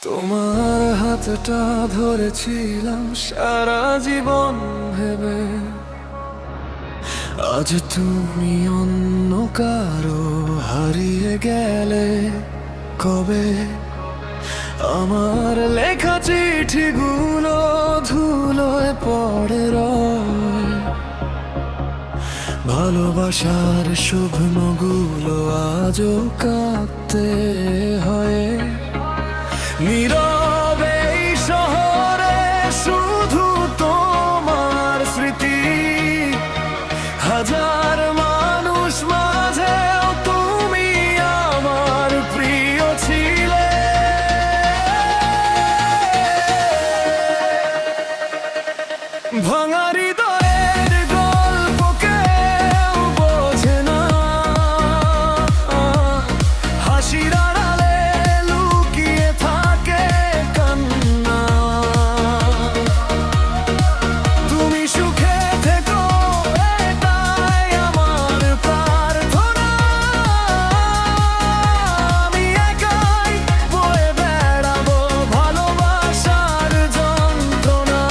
তোমার হাতটা ধরেছিলাম সারা জীবন ভেবে, আজ তুমি অন্য কারো হারিয়ে গেলে কবে। আমার লেখা চিঠিগুলো ধুলোয় পড়ে রয়, ভালোবাসার স্বপ্নগুলো আজও কাঁদতে হয়। নীরবে এই শহরে শুধু তোমার স্মৃতি, হাজার মানুষ মাঝেও তুমি আমার প্রিয় ছিলে। ভাঙা হৃদয়ের গল্প কেউ বোঝে না, হাসির আড়ালে লুকিয়ে থাকে কান্না। তুমি সুখে থেকো এটাই আমার প্রার্থনা, আমি একাই বয়ে বেড়াবো ভালোবাসার যন্ত্রণা।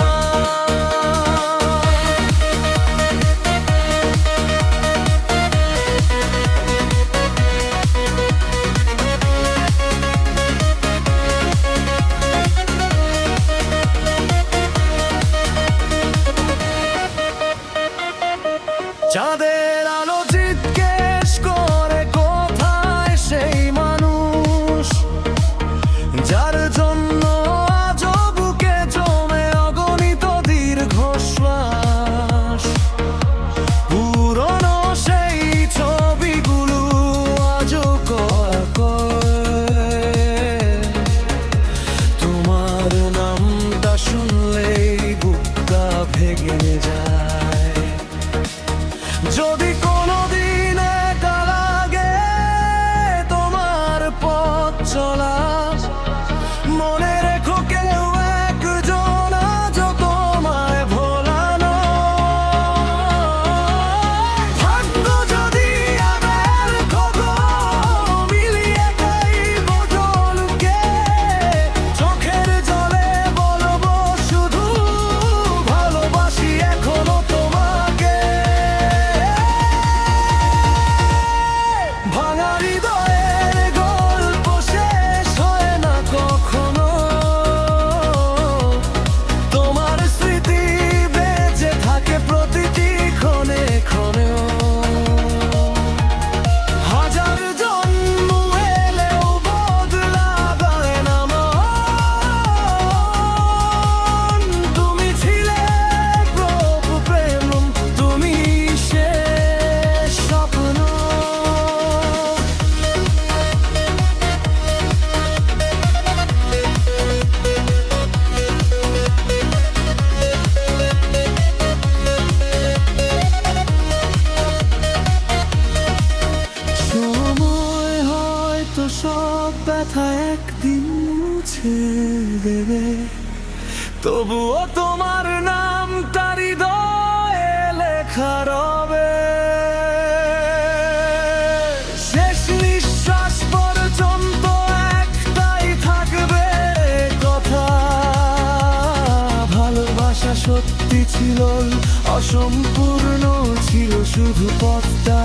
চাঁদের আলো জিজ্ঞেস করে কোথায় সেই মানুষ, যার জন্য আজও বুকে জমে অগণিত দীর্ঘশ্বাস। পুরনো সেই ছবিগুলো আজও কয়, তোমার নামটা শুনলেই বুকটা ভেঙে যায়। যদি কোনোদিন একা লাগে তোমার পথ চলা, মনে রেখো কেউ একজন আজও তোমায় ভোলানো। ভাগ্য যদি আবার খবর মিলিয়ে দেয় বদলকে, চোখের জলে বলবো শুধু ভালোবাসি এখনো তোমাকে। ভাঙা হৃদয়ের গল্প শেষ হয় না কখনো, তোমার স্মৃতি বেঁচে থাকে প্রতিটি ক্ষণে ক্ষণেও। হাজার জন্ম এলেও বদলাবে না মন, তুমি ছিলে প্রভু প্রেম, তুমি শেষ স্বপ্ন। সময় হয়তো সব ব্যথা একদিন মুছে দেবে, তবুও তোমার নামটা হৃদয়ে লেখা রবে। শেষ নিঃশ্বাস পর্যন্ত একটাই থাকবে কথা, ভালোবাসা সত্যি ছিল অসম্পূর্ণ, ছিল শুধু পথটা।